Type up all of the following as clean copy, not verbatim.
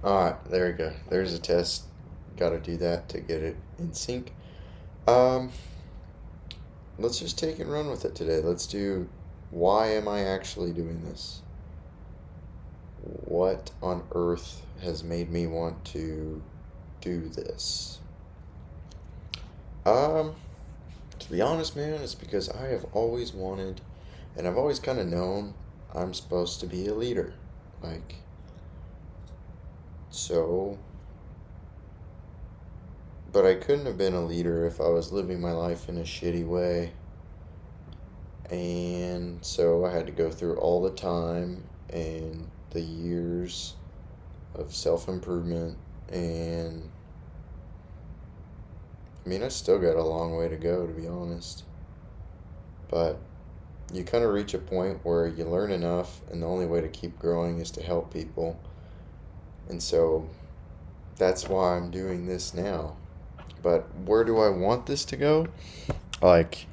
Alright, there we go. There's a test. Gotta do that to get it in sync. Um, let's just take and run with it today. Let's do why am I actually doing this? What on earth has made me want to do this? Um, to be honest, man, it's because I have always wanted, and I've always kind of known I'm supposed to be a leader. Like, so, but I couldn't have been a leader if I was living my life in a shitty way. And so I had to go through all the time and the years of self improvement. And I mean, I still got a long way to go, to be honest. But you kind of reach a point where you learn enough, and the only way to keep growing is to help people. And so that's why I'm doing this now. But where do I want this to go? Like,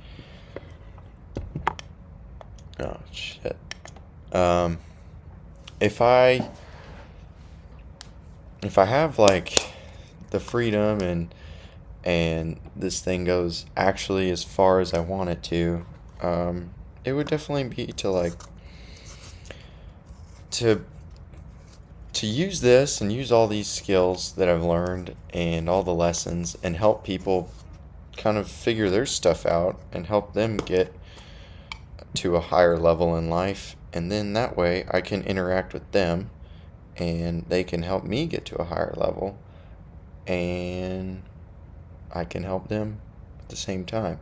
oh shit. Um, if I if I have like the freedom and this thing goes actually as far as I want it to, it would definitely be to like to to use this and use all these skills that I've learned and all the lessons and help people kind of figure their stuff out and help them get to a higher level in life. And then that way I can interact with them and they can help me get to a higher level and I can help them at the same time.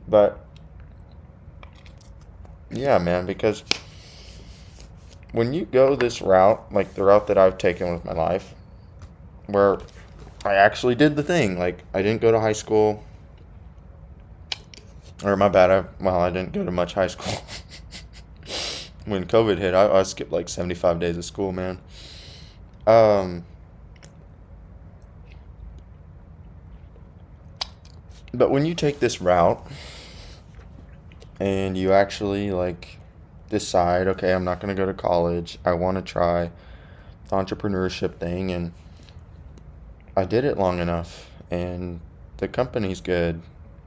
But yeah, man, because when you go this route, like the route that I've taken with my life, where I actually did the thing, like I didn't go to high school, or my bad, I didn't go to much high school. When COVID hit, I skipped like 75 days of school, man. Um, but when you take this route and you actually like decide, okay, I'm not going to go to college, I want to try the entrepreneurship thing, and I did it long enough, and the company's good,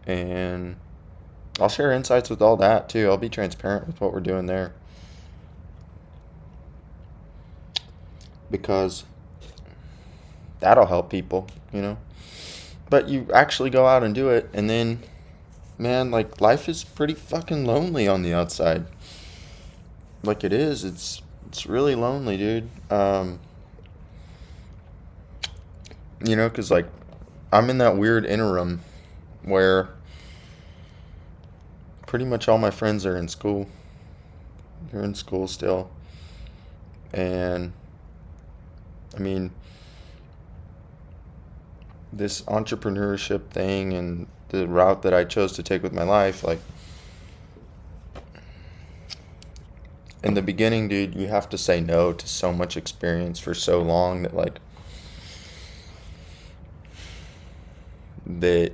and I'll share insights with all that too. I'll be transparent with what we're doing there because that'll help people, you know. But you actually go out and do it, and then, man, like life is pretty fucking lonely on the outside. Like it is. It's really lonely, dude. Because like I'm in that weird interim where pretty much all my friends are in school. They're in school still, and I mean, this entrepreneurship thing and the route that I chose to take with my life, like in the beginning, dude, you have to say no to so much experience for so long that like that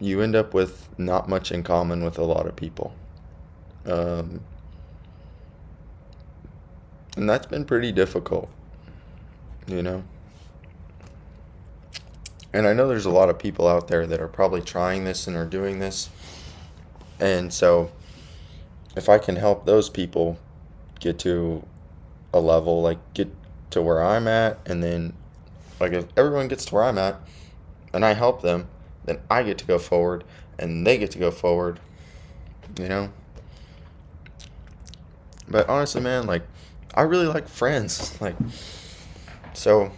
you end up with not much in common with a lot of people. Um, and that's been pretty difficult, you know. And I know there's a lot of people out there that are probably trying this and are doing this. And so if I can help those people get to a level, like get to where I'm at, and then like if everyone gets to where I'm at and I help them, then I get to go forward and they get to go forward, you know? But honestly, man, like I really like friends. Like so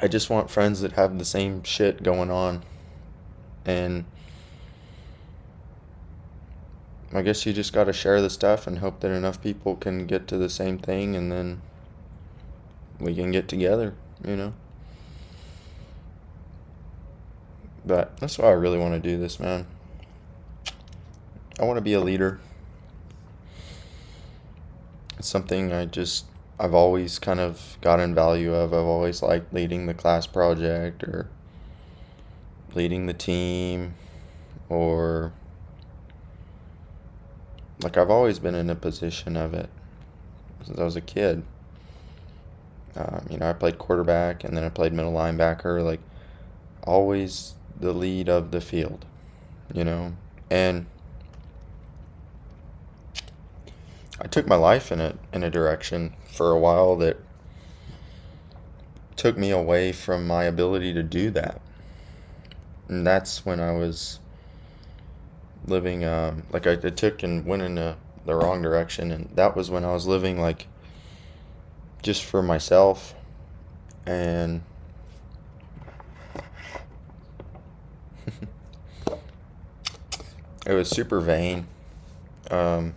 I just want friends that have the same shit going on. And I guess you just got to share the stuff and hope that enough people can get to the same thing and then we can get together, you know? But that's why I really want to do this, man. I want to be a leader. It's something I've always kind of gotten value of. I've always liked leading the class project or leading the team or like I've always been in a position of it. since I was a kid. I played quarterback and then I played middle linebacker, like always the lead of the field, you know. And I took my life in a direction for a while that took me away from my ability to do that. And that's when I was living, like I took and went in the wrong direction. And that was when I was living like just for myself. And it was super vain. Um,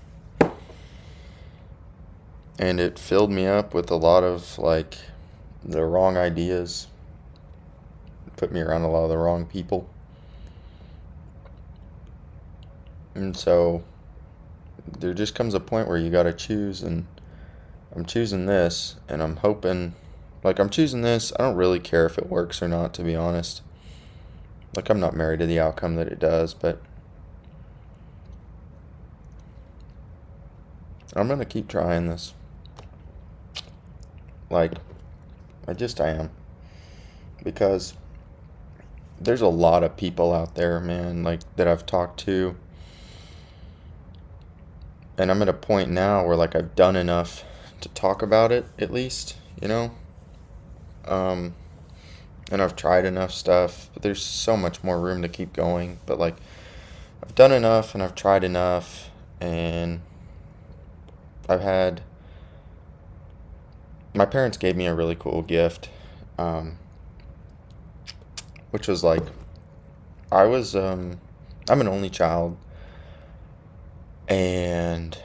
and it filled me up with a lot of like the wrong ideas, put me around a lot of the wrong people. And so there just comes a point where you got to choose, and I'm choosing this, and I'm hoping, like, I'm choosing this. I don't really care if it works or not, to be honest. Like, I'm not married to the outcome that it does, but I'm going to keep trying this. Like, I am. Because there's a lot of people out there, man, like, that I've talked to. And I'm at a point now where, like, I've done enough to talk about it, at least, you know? And I've tried enough stuff, but there's so much more room to keep going. But, like, I've done enough and I've tried enough, and I've had. My parents gave me a really cool gift, which was like, I'm an only child, and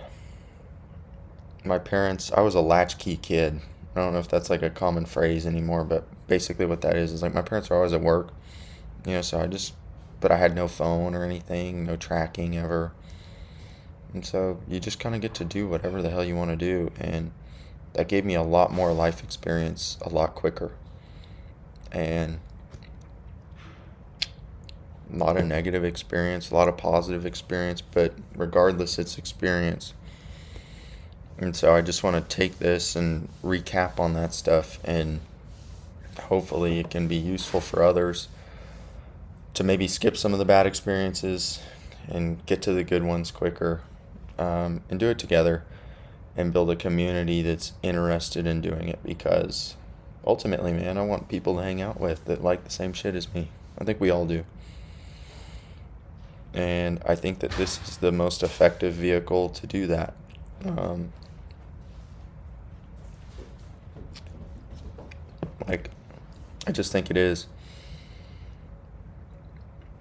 my parents, I was a latchkey kid. I don't know if that's like a common phrase anymore, but basically what that is like my parents were always at work, so but I had no phone or anything, no tracking ever. And so you just kind of get to do whatever the hell you want to do. And that gave me a lot more life experience a lot quicker. And a lot of negative experience, a lot of positive experience, but regardless, it's experience. And so I just want to take this and recap on that stuff, and hopefully it can be useful for others to maybe skip some of the bad experiences and get to the good ones quicker, and do it together and build a community that's interested in doing it, because ultimately, man, I want people to hang out with that like the same shit as me. I think we all do. And I think that this is the most effective vehicle to do that. Like, I just think it is.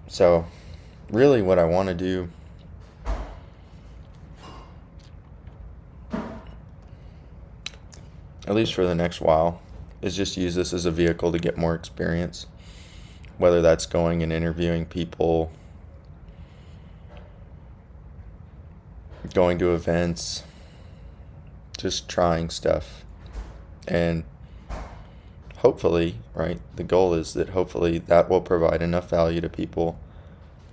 So, really, what I want to do, at least for the next while, is just use this as a vehicle to get more experience. Whether that's going and interviewing people, going to events, just trying stuff. And hopefully, right, the goal is that hopefully that will provide enough value to people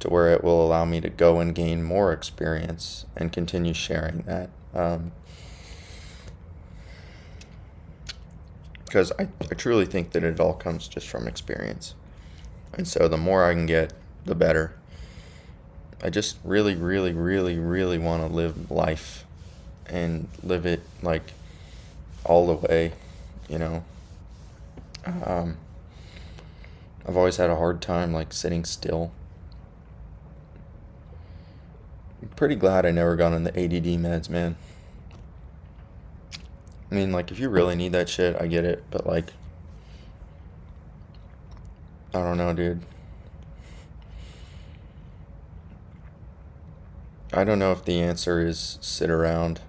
to where it will allow me to go and gain more experience and continue sharing that. Because I truly think that it all comes just from experience. And so the more I can get, the better. I just really, really, really, really want to live life and live it like all the way, you know. I've always had a hard time like sitting still. I'm pretty glad I never got on the ADD meds, man. I mean, like, if you really need that shit, I get it, but like, I don't know, dude. I don't know if the answer is sit around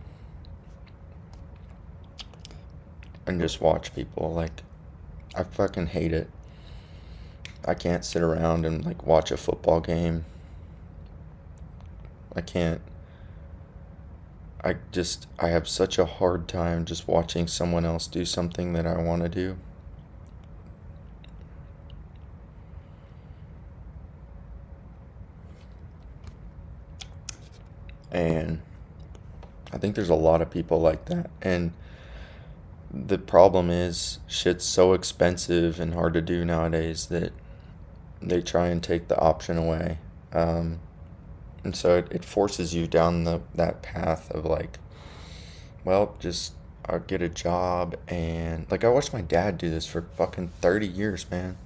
and just watch people. Like, I fucking hate it. I can't sit around and like watch a football game. I can't. I have such a hard time just watching someone else do something that I want to do. And I think there's a lot of people like that. And the problem is shit's so expensive and hard to do nowadays that they try and take the option away. Um, and so it forces you down that path of like, well, just I'll get a job. And like I watched my dad do this for fucking 30 years, man.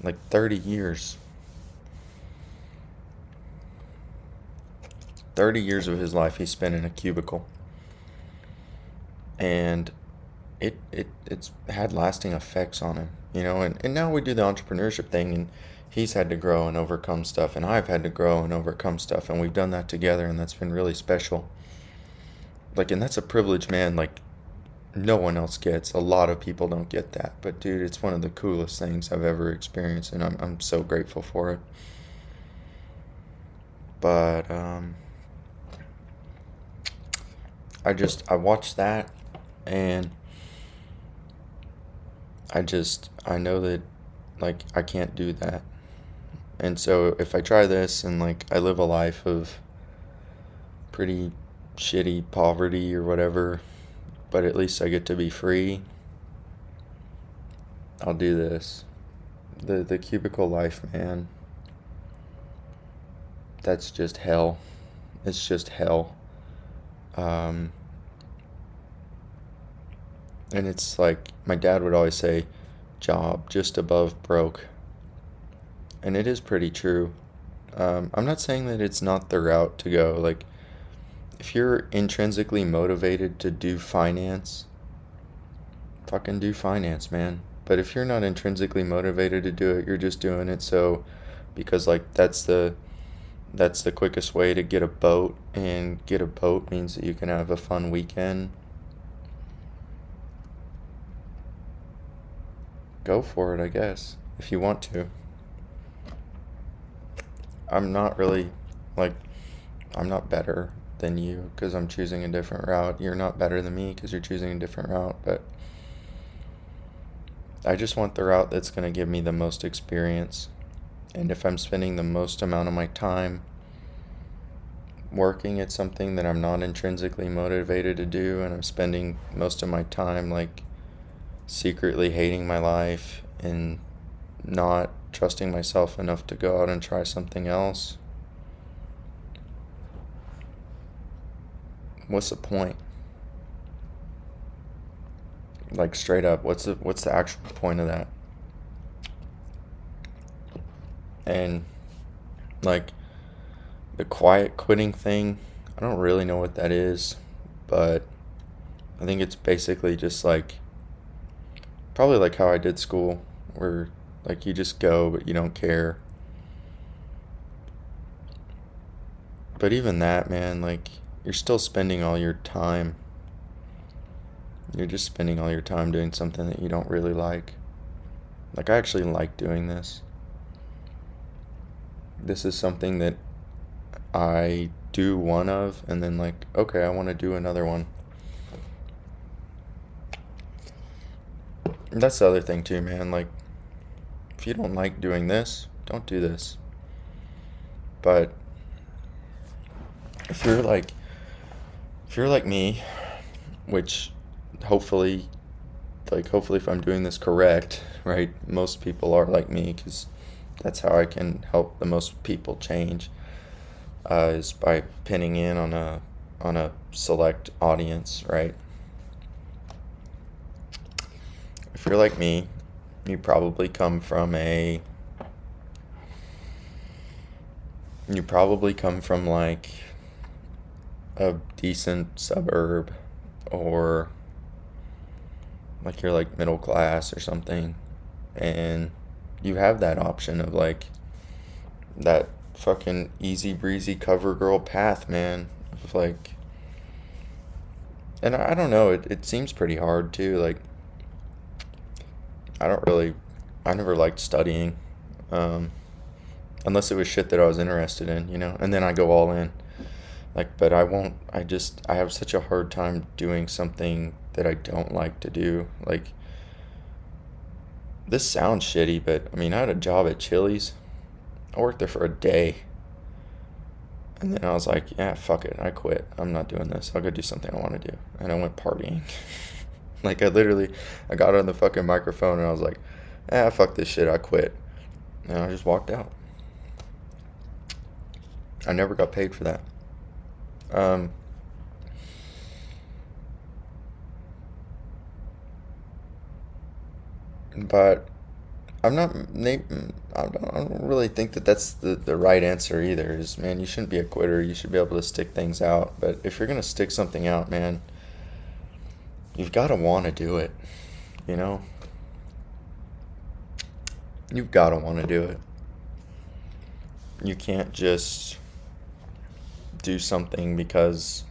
Like 30 years. 30 years of his life he spent in a cubicle. And it's had lasting effects on him, you know. And now we do the entrepreneurship thing, and he's had to grow and overcome stuff, and I've had to grow and overcome stuff, and we've done that together, and that's been really special. Like, and that's a privilege, man, like no one else gets. A lot of people don't get that, but dude, it's one of the coolest things I've ever experienced, and I'm so grateful for it. But I watched that, and I know that like I can't do that. And so if I try this and like I live a life of pretty shitty poverty or whatever, but at least I get to be free, I'll do this. The cubicle life, man. That's just hell. It's just hell. Um, and it's like my dad would always say, job just above broke. And it is pretty true. I'm not saying that it's not the route to go. Like, if you're intrinsically motivated to do finance, fucking do finance, man. But if you're not intrinsically motivated to do it, you're just doing it so because like that's the quickest way to get a boat, and get a boat means that you can have a fun weekend. Go for it, I guess, if you want to. I'm not really like I'm not better than you because I'm choosing a different route. You're not better than me because you're choosing a different route, but I just want the route that's going to give me the most experience. And if I'm spending the most amount of my time working at something that I'm not intrinsically motivated to do, and I'm spending most of my time like secretly hating my life and not trusting myself enough to go out and try something else, what's the point? Like straight up, what's the actual point of that? And like the quiet quitting thing, I don't really know what that is, but I think it's basically just like probably like how I did school, where like you just go but you don't care. But even that, man, like you're still spending all your time. You're just spending all your time doing something that you don't really like. Like I actually like doing this. This is something that I do one of, and then like, okay, I want to do another one. And that's the other thing too, man. Like, if you don't like doing this, don't do this. But if you're like, if you're like me, which hopefully, like, hopefully if I'm doing this correct, right? Most people are like me because that's how I can help the most people change. Is by pinning in on a select audience, right? If you're like me, you probably come from like a decent suburb, or like you're like middle class or something, and you have that option of like that fucking easy breezy cover girl path, man, of like, and I don't know, it seems pretty hard too. Like I never liked studying, um, unless it was shit that I was interested in, you know, and then I go all in. Like, but I won't, I have such a hard time doing something that I don't like to do. Like, this sounds shitty, but I mean, I had a job at Chili's. I worked there for a day. And then I was like, yeah, fuck it. I quit. I'm not doing this. I'll go do something I want to do. And I went partying. Like I got on the fucking microphone and I was like, fuck this shit, I quit. And I just walked out. I never got paid for that. Um, but I don't really think that that's the right answer either. Is, man, you shouldn't be a quitter. You should be able to stick things out. But if you're gonna stick something out, man, you've got to want to do it. You know, you've got to want to do it. You can't just do something because,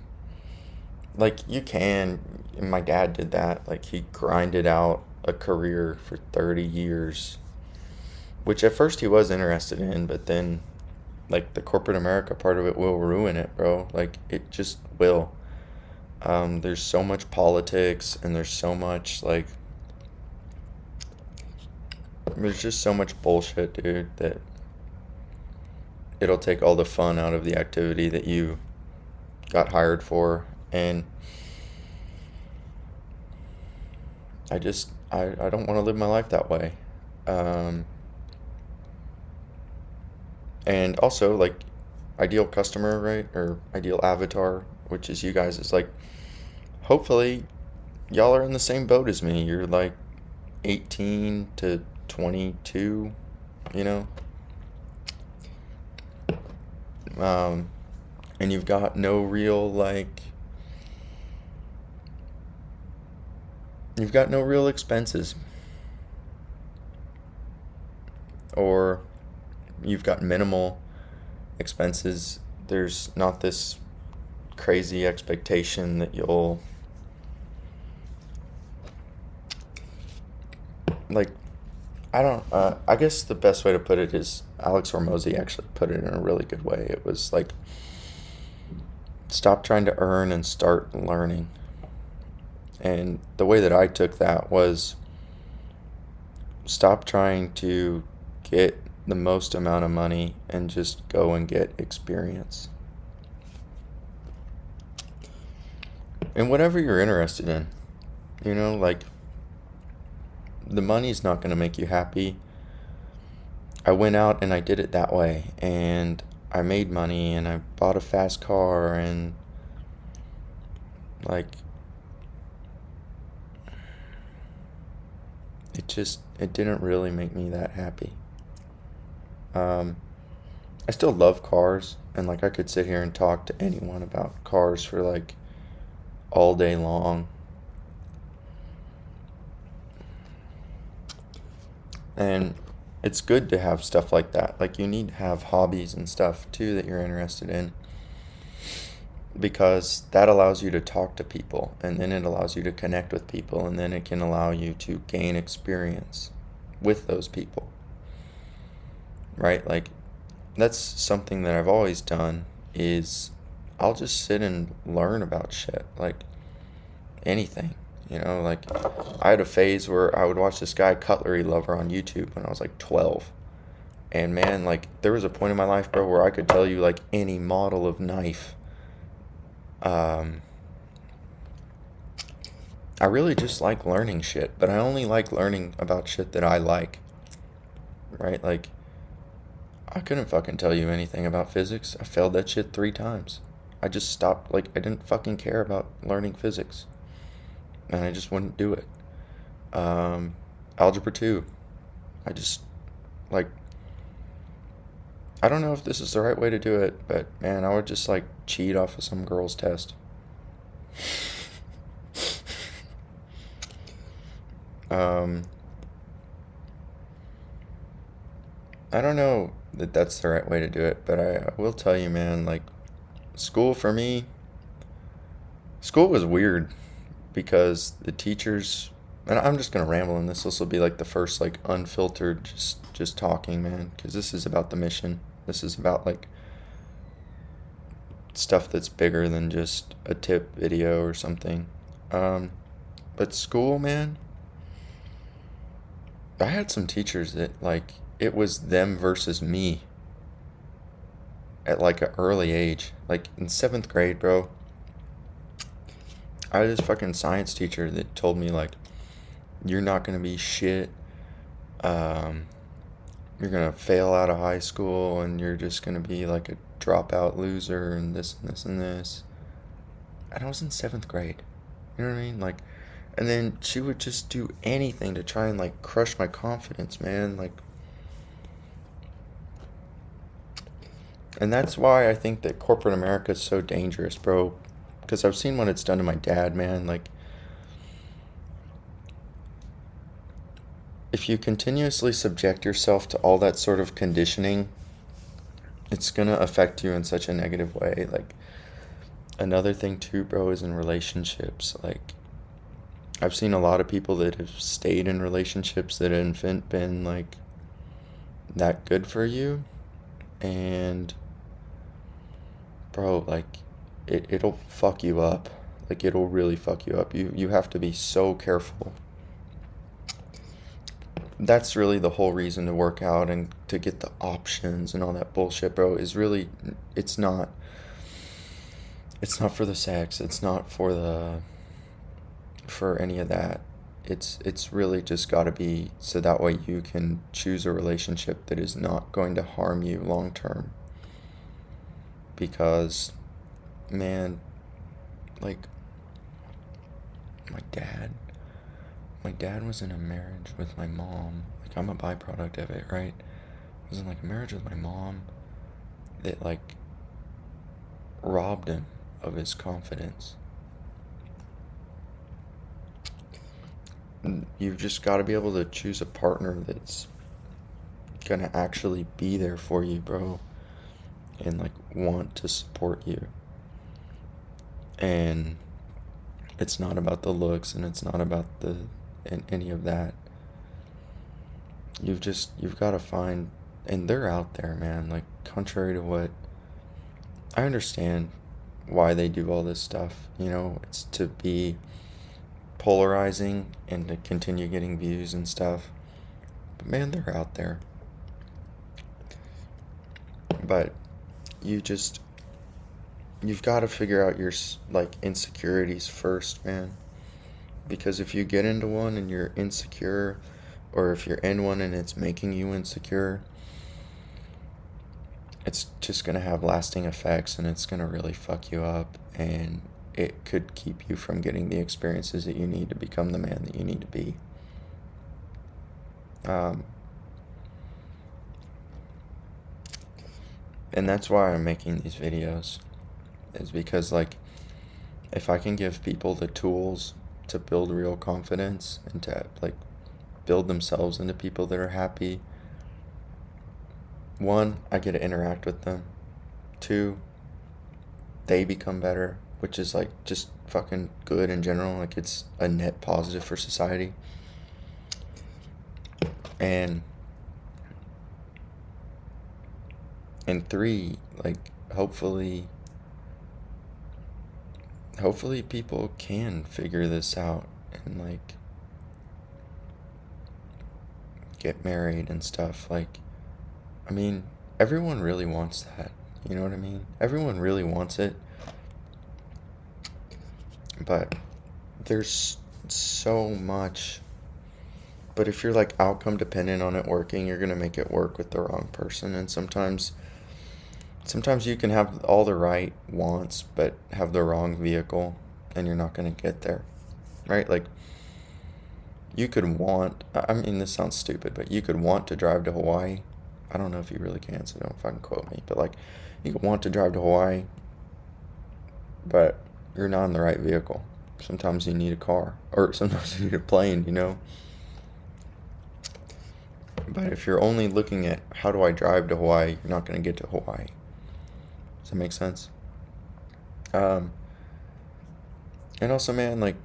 like, you can. My dad did that. Like, he grinded out a career for 30 years, which at first he was interested in, but then, like, the corporate America part of it will ruin it, bro. Like, it just will. There's so much politics, and there's so much, like, there's just so much bullshit, dude, that it'll take all the fun out of the activity that you got hired for. And I don't want to live my life that way. Um, and also, like, ideal customer, right? Or ideal avatar, which is you guys, is like, hopefully, y'all are in the same boat as me. You're like 18 to 22, you know? Um, and you've got no real, like, you've got no real expenses. Or you've got minimal expenses. There's not this crazy expectation that you'll, like, I don't, I guess the best way to put it is Alex Hormozy actually put it in a really good way. It was like, stop trying to earn and start learning. And the way that I took that was, stop trying to get the most amount of money and just go and get experience. And whatever you're interested in, you know, like, the money's not going to make you happy. I went out and I did it that way, and I made money, and I bought a fast car, and, like, it didn't really make me that happy. I still love cars, and, like, I could sit here and talk to anyone about cars for, like, all day long. And it's good to have stuff like that. Like, you need to have hobbies and stuff too that you're interested in, because that allows you to talk to people, and then it allows you to connect with people, and then it can allow you to gain experience with those people. Right? Like, that's something that I've always done, is I'll just sit and learn about shit, like anything. You know, like, I had a phase where I would watch this guy, Cutlery Lover, on YouTube when I was like 12. And man, like, there was a point in my life, bro, where I could tell you, like, any model of knife. I really just like learning shit, but I only like learning about shit that I like. Right? Like, I couldn't fucking tell you anything about physics. I failed that shit 3 times. I just stopped, like, I didn't fucking care about learning physics. And I just wouldn't do it. Algebra 2. I just, like, I don't know if this is the right way to do it, but man, I would just, like, cheat off of some girl's test. Um, I don't know that that's the right way to do it, but I will tell you, man, like, school for me, school was weird because the teachers, and I'm just gonna ramble on this. This will be like the first, like, unfiltered, just talking, man, because this is about the mission. This is about, like, stuff that's bigger than just a tip video or something. But school, man, I had some teachers that, like, it was them versus me at, like, an early age. Like, in 7th grade, bro, I had this fucking science teacher that told me, like, you're not gonna be shit. Um, you're gonna fail out of high school and you're just gonna be like a dropout loser and this and this and this. And I was in seventh grade. You know what I mean? Like, and then she would just do anything to try and like crush my confidence, man. Like, and that's why I think that corporate America is so dangerous, bro. Because I've seen what it's done to my dad, man. Like, if you continuously subject yourself to all that sort of conditioning, it's gonna affect you in such a negative way. Like, another thing too, bro, is in relationships. Like, I've seen a lot of people that have stayed in relationships that haven't been like that good for you, and bro, like, it'll fuck you up. Like, it'll really fuck you up. You have to be so careful. That's really the whole reason to work out and to get the options and all that bullshit, bro, is really, it's not it's not for the sex. It's not for any of that. It's really just got to be so that way you can choose a relationship that is not going to harm you long term. Because, man, like, my dad my dad was in a marriage with my mom. Like, I'm a byproduct of it, right? I was in like a marriage with my mom that like robbed him of his confidence. You've just got to be able to choose a partner that's gonna actually be there for you, bro, and like want to support you. And it's not about the looks, and it's not about the and any of that. You've got to find, and they're out there, man. Like, contrary to what I understand, why they do all this stuff. You know, it's to be polarizing and to continue getting views and stuff. But man, they're out there. But you just you've got to figure out your like insecurities first, man. Because if you get into one and you're insecure, or if you're in one and it's making you insecure, it's just going to have lasting effects, and it's going to really fuck you up, and it could keep you from getting the experiences that you need to become the man that you need to be. And that's why I'm making these videos, is because, like, if I can give people the tools to build real confidence and to like build themselves into people that are happy, one, I get to interact with them. Two, they become better, which is like just fucking good in general. Like, it's a net positive for society. And three, like, hopefully people can figure this out and like get married and stuff. Like, I mean, everyone really wants that. You know what I mean? Everyone really wants it. But there's so much. But if you're like outcome dependent on it working, you're going to make it work with the wrong person. And sometimes you can have all the right wants, but have the wrong vehicle, and you're not going to get there. Right? Like, you could want, I mean, this sounds stupid, but you could want to drive to Hawaii. I don't know if you really can, so don't fucking quote me. But like, you could want to drive to Hawaii, but you're not in the right vehicle. Sometimes you need a car, or sometimes you need a plane, you know? But if you're only looking at how do I drive to Hawaii, you're not going to get to Hawaii. Does that make sense? And also, man, like,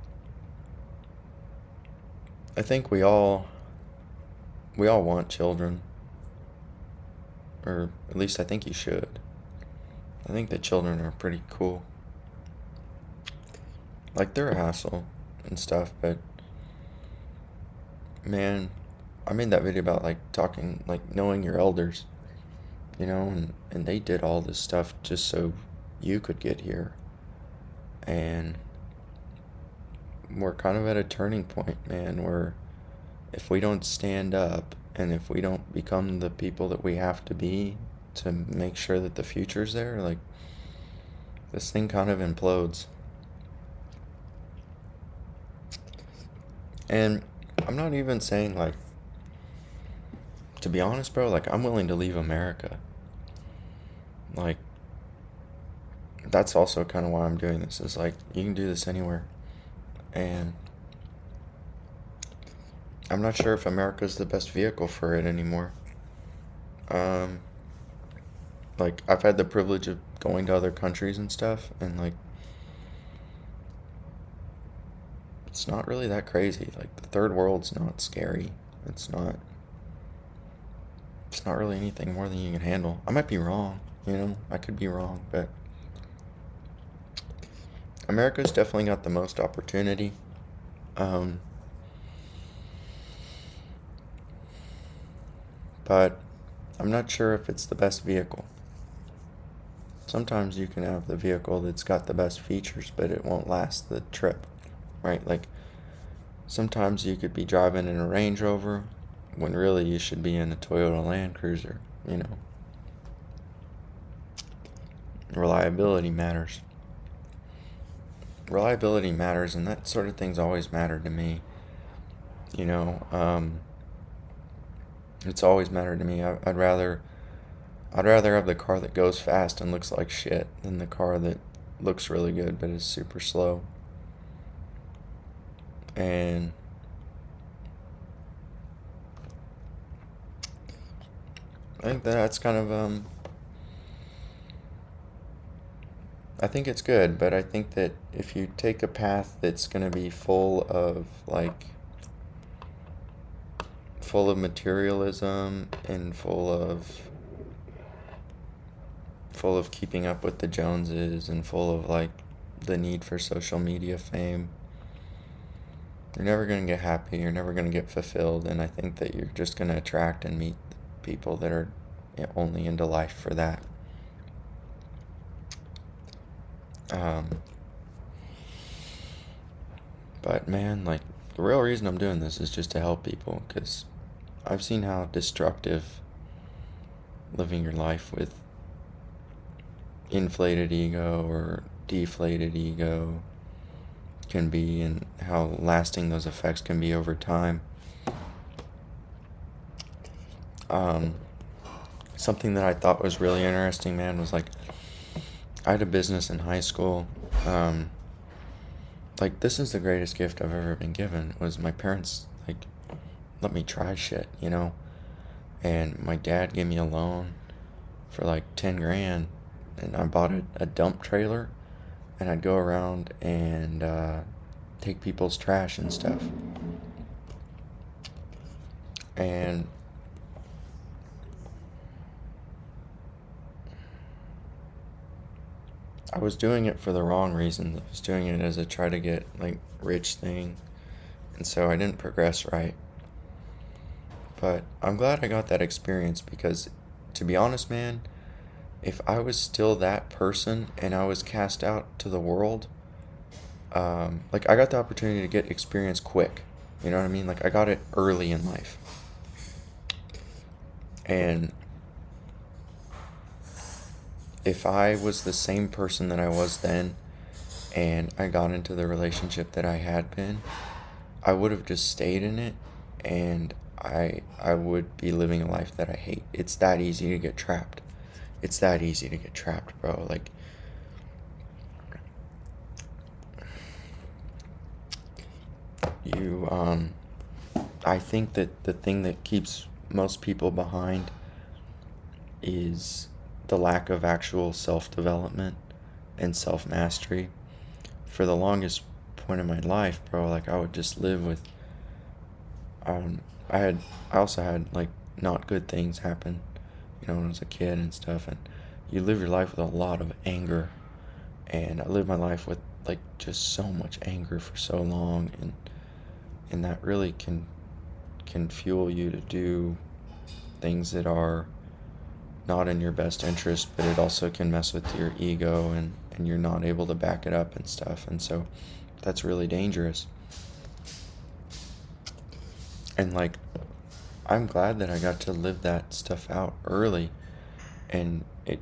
I think we all want children. Or at least I think you should. I think that children are pretty cool. Like, they're a hassle and stuff, but man, I made that video about like talking, like knowing your elders, you know, and they did all this stuff just so you could get here. And we're kind of at a turning point, man, where if we don't stand up and if we don't become the people that we have to be to make sure that the future's there, like, this thing kind of implodes. And I'm not even saying, like, to be honest, bro, like, I'm willing to leave America. Like, that's also kind of why I'm doing this, is like, you can do this anywhere. And I'm not sure if America's the best vehicle for it anymore. Um, like, I've had the privilege of going to other countries and stuff, and like, it's not really that crazy. Like, the third world's not scary. It's not. It's not really anything more than you can handle. I might be wrong, I could be wrong, but America's definitely got the most opportunity. Um, but I'm not sure if it's the best vehicle. Sometimes you can have the vehicle that's got the best features, but it won't last the trip, right? Like, sometimes you could be driving in a Range Rover when really you should be in a Toyota Land Cruiser, Reliability matters. Reliability matters, and that sort of thing's always mattered to me. You know, it's always mattered to me. I'd rather have the car that goes fast and looks like shit than the car that looks really good but is super slow. And I think that's kind of I think it's good, but I think that if you take a path that's going to be full of materialism and full of keeping up with the Joneses and full of like the need for social media fame, you're never going to get happy, you're never going to get fulfilled, and I think that you're just going to attract and meet people that are only into life for that. But man, like, the real reason I'm doing this is just to help people, because I've seen how destructive living your life with inflated ego or deflated ego can be, and how lasting those effects can be over time. Something that I thought was really interesting, man, was like, I had a business in high school. Like, this is the greatest gift I've ever been given, was my parents, like, let me try shit, And my dad gave me a loan for like 10 grand, and I bought a dump trailer, and I'd go around and take people's trash and stuff. And I was doing it for the wrong reasons. I was doing it as a try to get like rich thing, and so I didn't progress right. But I'm glad I got that experience, because, to be honest, man, if I was still that person and I was cast out to the world, like, I got the opportunity to get experience quick. You know what I mean? Like, I got it early in life. And if I was the same person that I was then, and I got into the relationship that I had been, I would have just stayed in it, and I would be living a life that I hate. It's that easy to get trapped. It's that easy to get trapped, bro. Like, I think that the thing that keeps most people behind is the lack of actual self-development and self-mastery. For the longest point in my life, bro, like, I would just live with, I also had like not good things happen, when I was a kid and stuff, and you live your life with a lot of anger, and I lived my life with like just so much anger for so long, and that really can fuel you to do things that are not in your best interest, but it also can mess with your ego, and you're not able to back it up and stuff, and so that's really dangerous. And like, I'm glad that I got to live that stuff out early, and it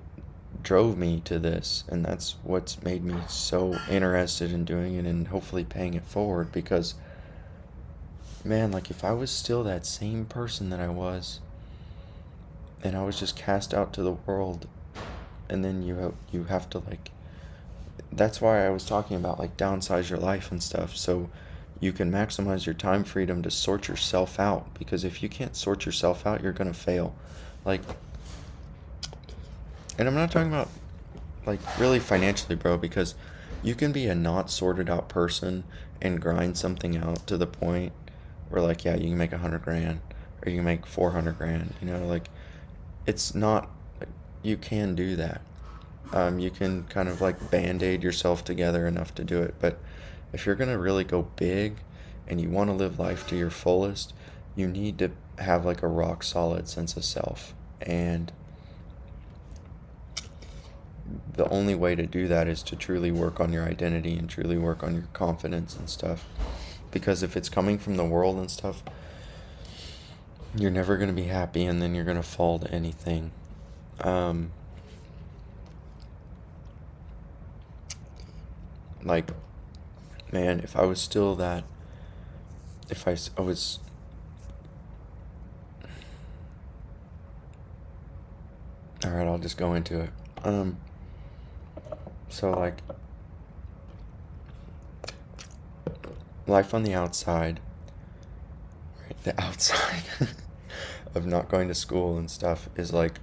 drove me to this, and that's what's made me so interested in doing it and hopefully paying it forward. Because man, like, if I was still that same person that I was, and I was just cast out to the world, and then you have to like, that's why I was talking about like downsize your life and stuff, so you can maximize your time freedom to sort yourself out. Because if you can't sort yourself out, you're gonna fail. Like, and I'm not talking about like really financially, bro, because you can be a not sorted out person and grind something out to the point where, like, yeah, you can make 100 grand or you can make 400 grand, like, it's not, like, you can do that. You can kind of like band-aid yourself together enough to do it. But if you're gonna really go big and you want to live life to your fullest, you need to have like a rock solid sense of self. And the only way to do that is to truly work on your identity and truly work on your confidence and stuff. Because if it's coming from the world and stuff, you're never going to be happy, and then you're going to fall to anything. Like, man, if I was still that, if I was, all right, I'll just go into it. So like, life on the outside, right? The outside of not going to school and stuff is like,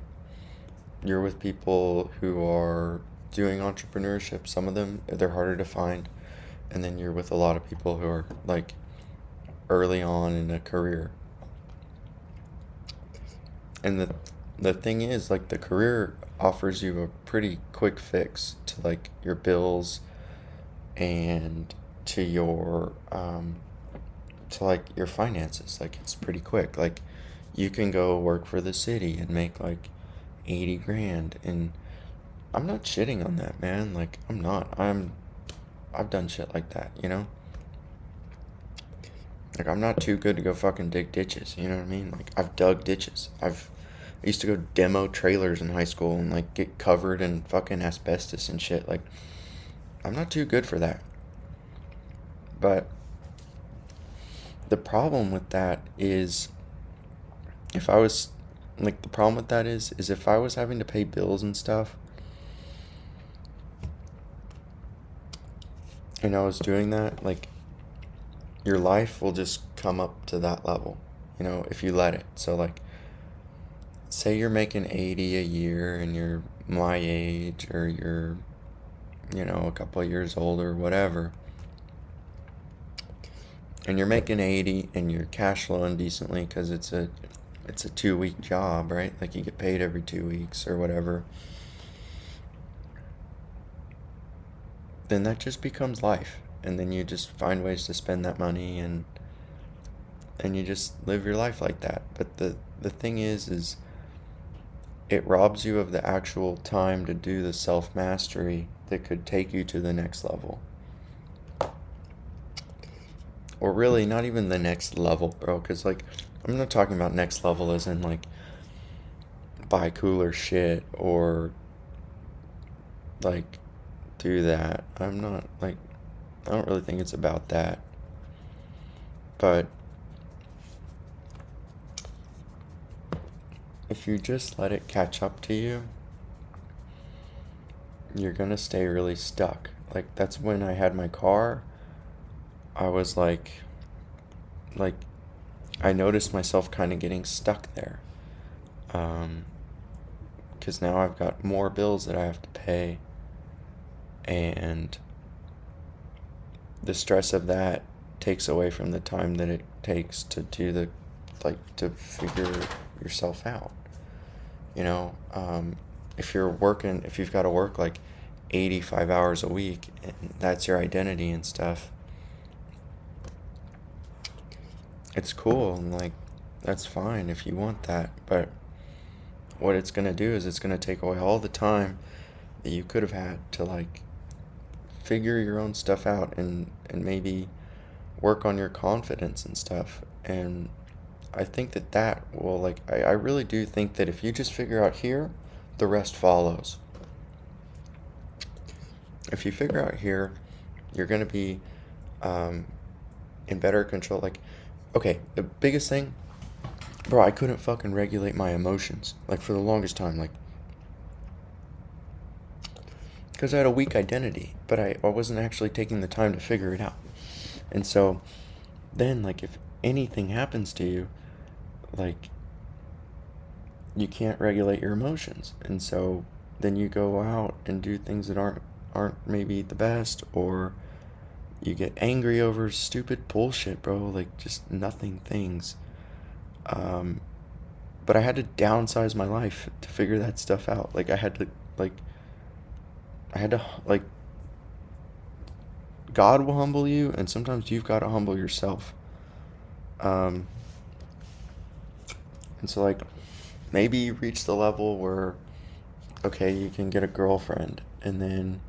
you're with people who are doing entrepreneurship. Some of them, they're harder to find. And then you're with a lot of people who are like early on in a career. And the thing is, like, the career offers you a pretty quick fix to like your bills and to your to like your finances. Like, it's pretty quick. Like, you can go work for the city and make like 80 grand, and I'm not shitting on that, man. Like, I'm not. I've done shit like that. Like, I'm not too good to go fucking dig ditches, you know what I mean? Like, I've dug ditches. I used to go demo trailers in high school and like get covered in fucking asbestos and shit. Like, I'm not too good for that. But the problem with that is, if I was like, the problem with that is if I was having to pay bills and stuff, and I was doing that, like, your life will just come up to that level, if you let it. So like, say you're making 80 a year and you're my age, or you're, a couple of years older, whatever, and you're making 80 and you're cash flowing decently because it's a 2-week job, right? Like, you get paid every 2 weeks or whatever. Then that just becomes life, and then you just find ways to spend that money, and you just live your life like that. But the thing is it robs you of the actual time to do the self-mastery that could take you to the next level. Or really, not even the next level, bro, because like, I'm not talking about next level as in like buy cooler shit or like do that. I'm not like, I don't really think it's about that. But if you just let it catch up to you, you're gonna stay really stuck. Like, that's when I had my car. I was like, I noticed myself kind of getting stuck there. Because now I've got more bills that I have to pay, and the stress of that takes away from the time that it takes to do to figure yourself out. If you've got to work like 85 hours a week, and that's your identity and stuff, it's cool, and like, that's fine if you want that. But what it's gonna do is it's gonna take away all the time that you could have had to like figure your own stuff out, and maybe work on your confidence and stuff. And I think that will, like, I really do think that if you just figure out here, the rest follows. If you figure out here, you're going to be in better control. Like, okay, the biggest thing, bro, I couldn't fucking regulate my emotions, like, for the longest time, like, because I had a weak identity, but I wasn't actually taking the time to figure it out. And so then, like, if anything happens to you, like, you can't regulate your emotions. And so then you go out and do things that aren't maybe the best, or you get angry over stupid bullshit, bro, like just nothing things. But I had to downsize my life to figure that stuff out. Like, like I had to like God will humble you, and sometimes you've got to humble yourself. Um, and so, like, maybe you reach the level where, okay, you can get a girlfriend, and then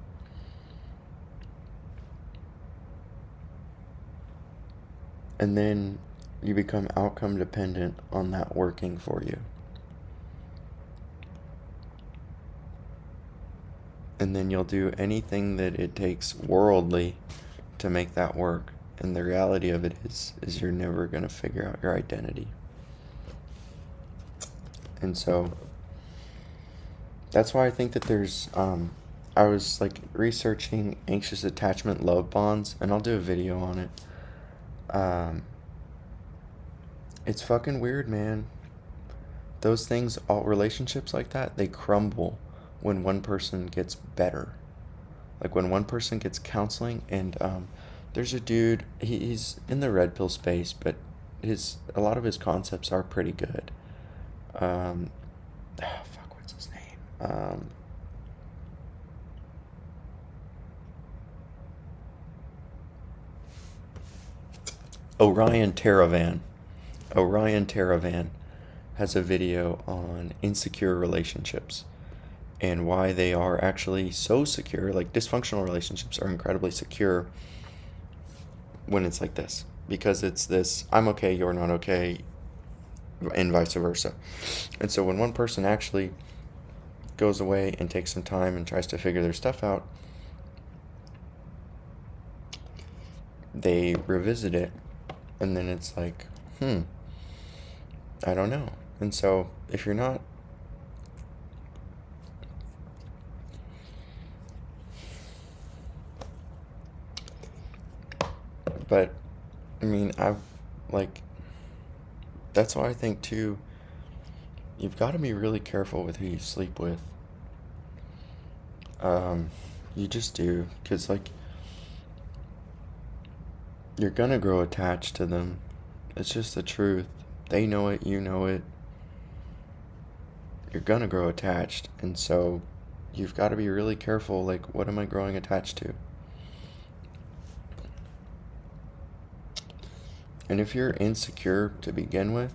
you become outcome dependent on that working for you. And then you'll do anything that it takes worldly to make that work. And the reality of it is you're never going to figure out your identity. And so that's why I think that there's I was like researching anxious attachment love bonds, and I'll do a video on it. It's fucking weird, man. Those things, all relationships like that, they crumble when one person gets better. Like when one person gets counseling, and there's a dude, he's in the red pill space, but a lot of his concepts are pretty good. Fuck, what's his name? Orion Taravan. Orion Taravan has a video on insecure relationships and why they are actually so secure. Like, dysfunctional relationships are incredibly secure when it's like this, because it's this I'm okay, you're not okay, and vice versa. And so when one person actually goes away and takes some time and tries to figure their stuff out, they revisit it, and then it's like, I don't know. And so if you're not but I mean, like, that's why I think too, you've got to be really careful with who you sleep with. You just do, because, like, you're gonna grow attached to them. It's just the truth. They know it, you know it. You're gonna grow attached, and so you've got to be really careful, like, what am I growing attached to? And if you're insecure to begin with,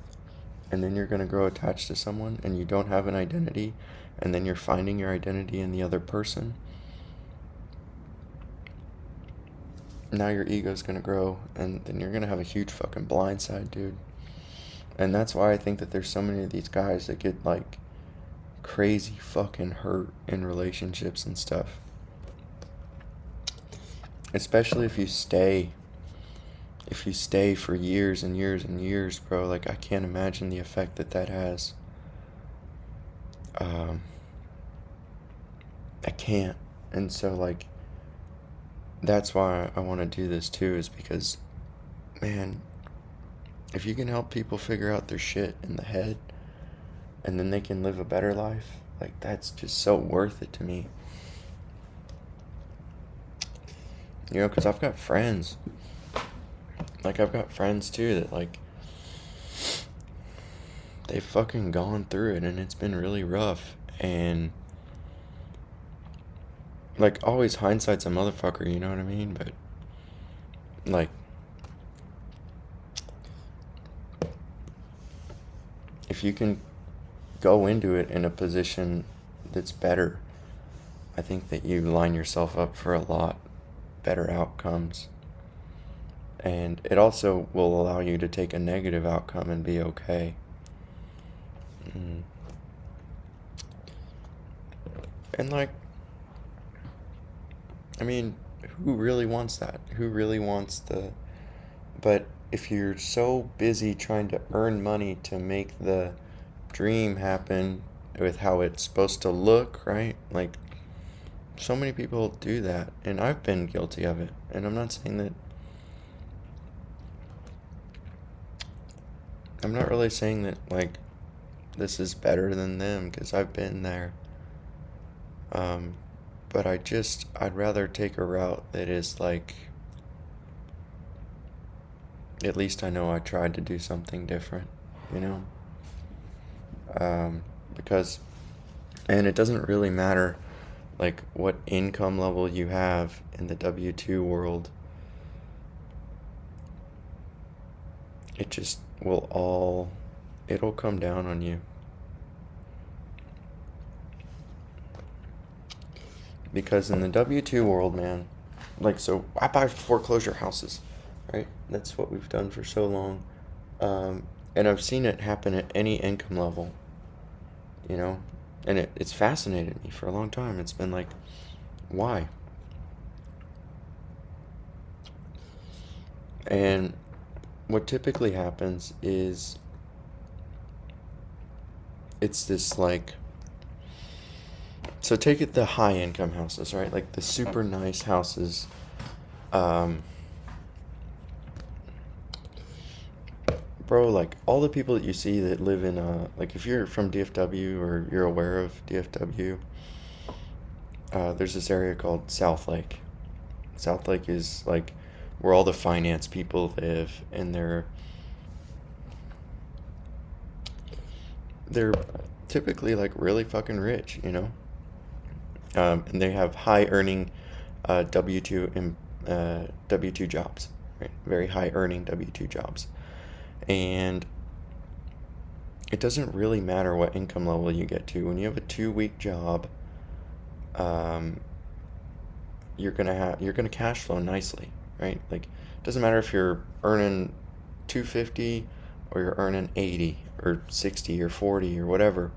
and then you're gonna grow attached to someone, and you don't have an identity, and then you're finding your identity in the other person, now your ego's gonna grow, and then you're gonna have a huge fucking blind side, dude. And that's why I think that there's so many of these guys that get, like, crazy fucking hurt in relationships and stuff. Especially if you stay for years and years and years, bro. Like, I can't imagine the effect that has. I can't. And so, like, that's why I want to do this too, is because, man, if you can help people figure out their shit in the head, and then they can live a better life, like, that's just so worth it to me. You know, because I've got friends. Like, I've got friends too that, like, they've fucking gone through it, and it's been really rough. And, like, always hindsight's a motherfucker, you know what I mean? But, like, if you can go into it in a position that's better, I think that you line yourself up for a lot better outcomes. And it also will allow you to take a negative outcome and be okay. Mm. And like, I mean, who really wants that? Who really wants the. But if you're so busy trying to earn money to make the dream happen with how it's supposed to look, right? Like, so many people do that, and I've been guilty of it. And I'm not saying that. I'm not really saying that, like, this is better than them, because I've been there. Um, but I'd rather take a route that is like, at least I know I tried to do something different, you know? Because, and it doesn't really matter, like, what income level you have in the W-2 world. It just it'll come down on you. Because in the W-2 world, man, like, so I buy foreclosure houses, right? That's what we've done for so long. And I've seen it happen at any income level, you know? And it's fascinated me for a long time. It's been like, why? And what typically happens is it's this like, so take it the high income houses, right? Like the super nice houses. Bro, like all the people that you see that live in like if you're from DFW or you're aware of DFW, there's this area called South Lake. South Lake is like where all the finance people live, and they're typically like really fucking rich, you know? And they have high earning W2 and W2 jobs, right? Very high earning W2 jobs. And it doesn't really matter what income level you get to. When you have a 2-week job, you're gonna cash flow nicely, right? Like, it doesn't matter if you're earning 250 or you're earning 80 or 60 or 40 or whatever.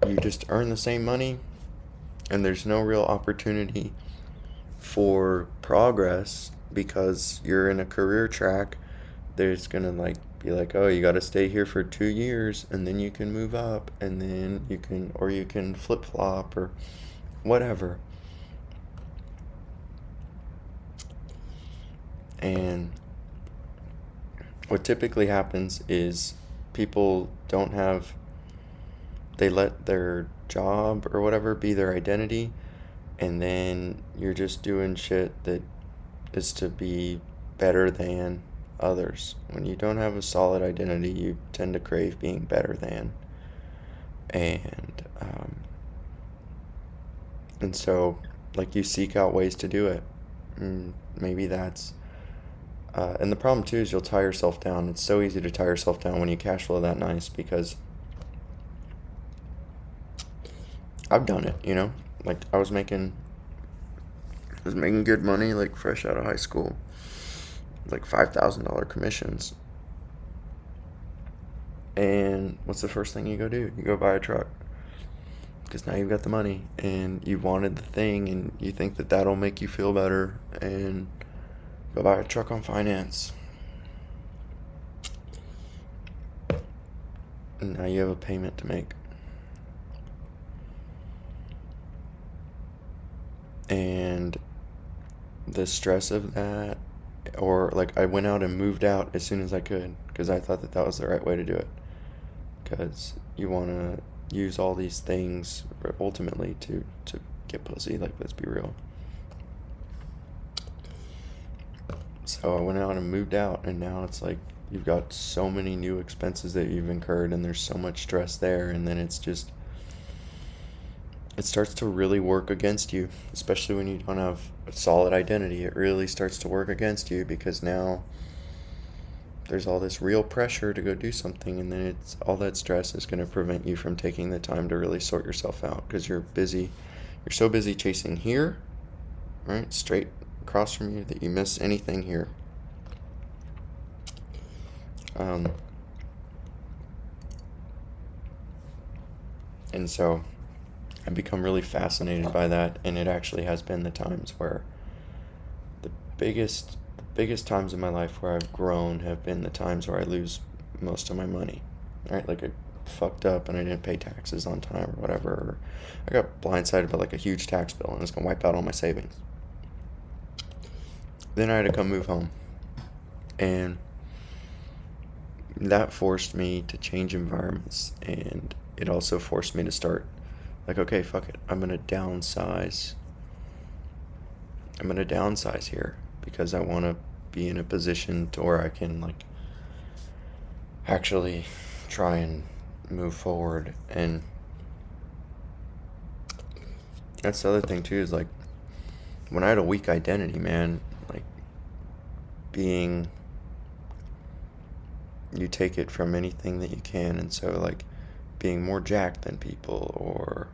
You just earn the same money, and there's no real opportunity for progress because you're in a career track. There's gonna like be like, oh, you got to stay here for 2 years and then you can move up, and then you can flip flop or whatever. And what typically happens is people they let their job or whatever be their identity, and then you're just doing shit that is to be better than others. When you don't have a solid identity, you tend to crave being better than. And so, like, you seek out ways to do it. Maybe that's and the problem too is you'll tie yourself down. It's so easy to tie yourself down when you cash flow that nice, because I've done it, you know? Like, I was making good money, like, fresh out of high school. Like, $5,000 commissions. And what's the first thing you go do? You go buy a truck. Because now you've got the money, and you wanted the thing, and you think that that'll make you feel better, and go buy a truck on finance. And now you have a payment to make. And the stress of that, or like, I went out and moved out as soon as I could because I thought that was the right way to do it, because you want to use all these things ultimately to get pussy. Like, let's be real. So I went out and moved out, and now it's like you've got so many new expenses that you've incurred, and there's so much stress there, and then it starts to really work against you, especially when you don't have a solid identity. It really starts to work against you because now there's all this real pressure to go do something, and then all that stress is going to prevent you from taking the time to really sort yourself out because you're so busy chasing here right, straight across from you, that you miss anything here. And so I've become really fascinated by that, and it actually has been the times where the biggest times in my life where I've grown have been the times where I lose most of my money. Right? Like I fucked up and I didn't pay taxes on time or whatever. Or I got blindsided by like a huge tax bill and it's gonna wipe out all my savings. Then I had to come move home. And that forced me to change environments, and it also forced me to start like, okay, fuck it. I'm gonna downsize. I'm gonna downsize here because I wanna be in a position to where I can like actually try and move forward. And that's the other thing too, is like when I had a weak identity, man, like being, you take it from anything that you can. And so like being more jacked than people, or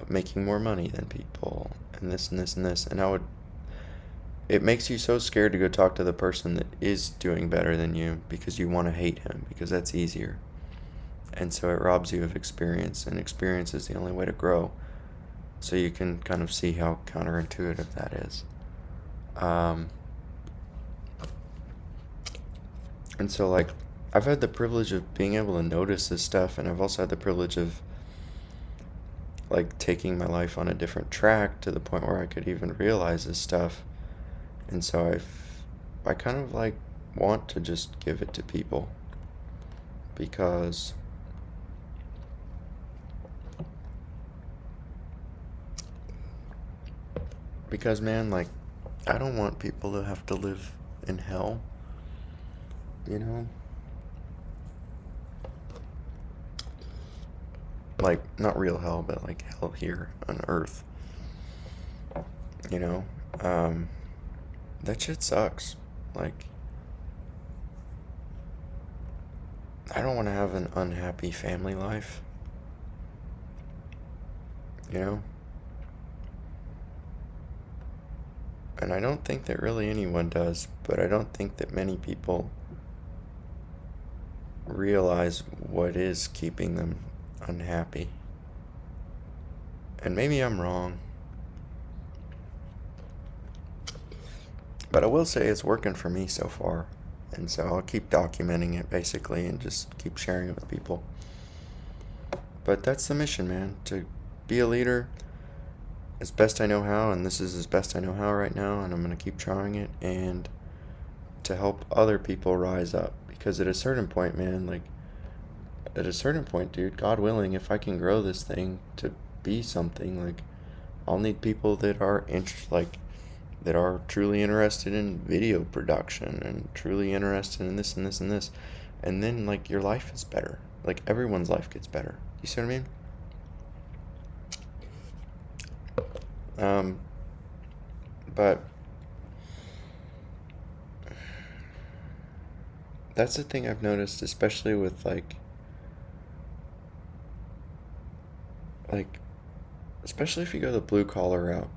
making more money than people, and this and this and this, and it makes you so scared to go talk to the person that is doing better than you because you want to hate him because that's easier. And so it robs you of experience, and experience is the only way to grow. So you can kind of see how counterintuitive that is. And so like I've had the privilege of being able to notice this stuff, and I've also had the privilege of like taking my life on a different track to the point where I could even realize this stuff. And so I kind of like want to just give it to people because man, like I don't want people to have to live in hell, you know? Like not real hell, but like hell here on earth. You know? That shit sucks. Like I don't want to have an unhappy family life. You know? And I don't think that really anyone does, but I don't think that many people realize what is keeping them unhappy. And maybe I'm wrong. But I will say it's working for me so far. And so I'll keep documenting it basically and just keep sharing it with people. But that's the mission, man, to be a leader as best I know how, and this is as best I know how right now, and I'm going to keep trying it, and to help other people rise up. Because at a certain point, man, like, at a certain point, dude, God willing, if I can grow this thing to be something, like, I'll need people that are that are truly interested in video production and truly interested in this and this and this. And then, like, your life is better. Like, everyone's life gets better. You see what I mean? But that's the thing I've noticed, especially with especially if you go the blue collar route.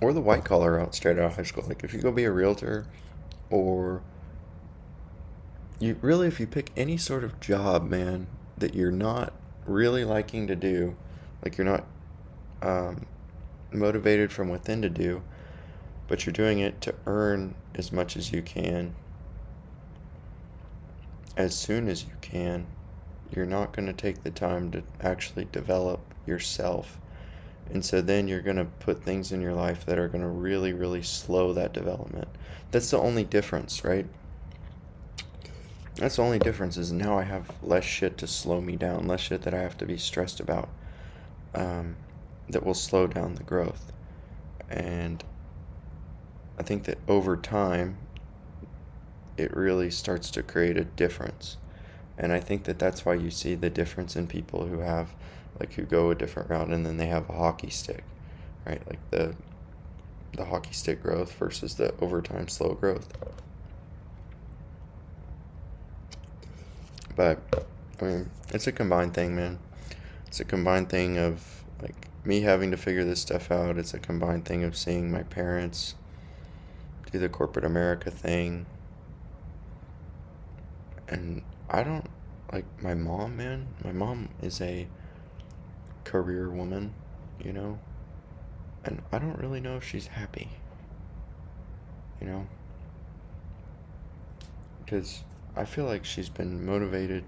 Or the white collar route straight out of high school. Like if you go be a realtor, or if you pick any sort of job, man, that you're not really liking to do, like you're not motivated from within to do, but you're doing it to earn as much as you can, as soon as you can, you're not going to take the time to actually develop yourself. And so then you're going to put things in your life that are going to really, really slow that development. That's the only difference, right? That's the only difference, is now I have less shit to slow me down, less shit that I have to be stressed about, that will slow down the growth. And I think that over time, it really starts to create a difference. And I think that that's why you see the difference in people who have, like, who go a different route and then they have a hockey stick, right? Like the hockey stick growth versus the over time slow growth. But I mean, it's a combined thing, man. It's a combined thing of like me having to figure this stuff out. It's a combined thing of seeing my parents do the corporate America thing. And I don't like my mom, man. My mom is a career woman, you know? And I don't really know if she's happy, you know? Because I feel like she's been motivated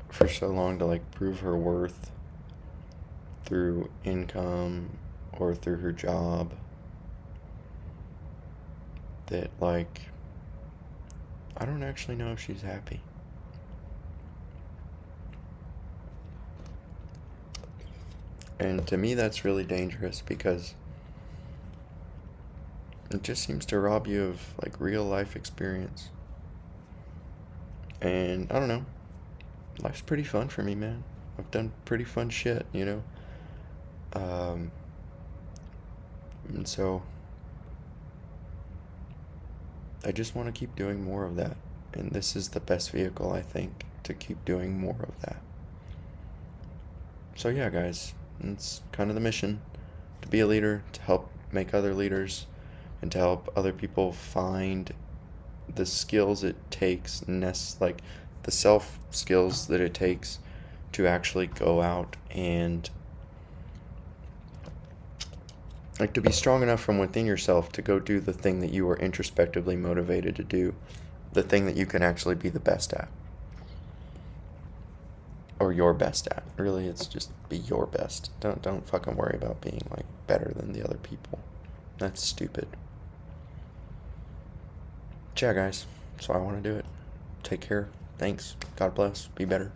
for so long to like prove her worth through income or through her job that like I don't actually know if she's happy. And to me that's really dangerous because it just seems to rob you of like real life experience. And I don't know. Life's pretty fun for me, man. I've done pretty fun shit, you know? And so I just want to keep doing more of that. And this is the best vehicle, I think, to keep doing more of that. So yeah, guys, it's kind of the mission to be a leader, to help make other leaders, and to help other people find the skills it takes, like the self skills that it takes to actually go out and like to be strong enough from within yourself to go do the thing that you are introspectively motivated to do, the thing that you can actually be the best at. Or your best at. Really, it's just be your best. Don't fucking worry about being like better than the other people. That's stupid. Yeah, guys. So I want to do it. Take care. Thanks. God bless. Be better.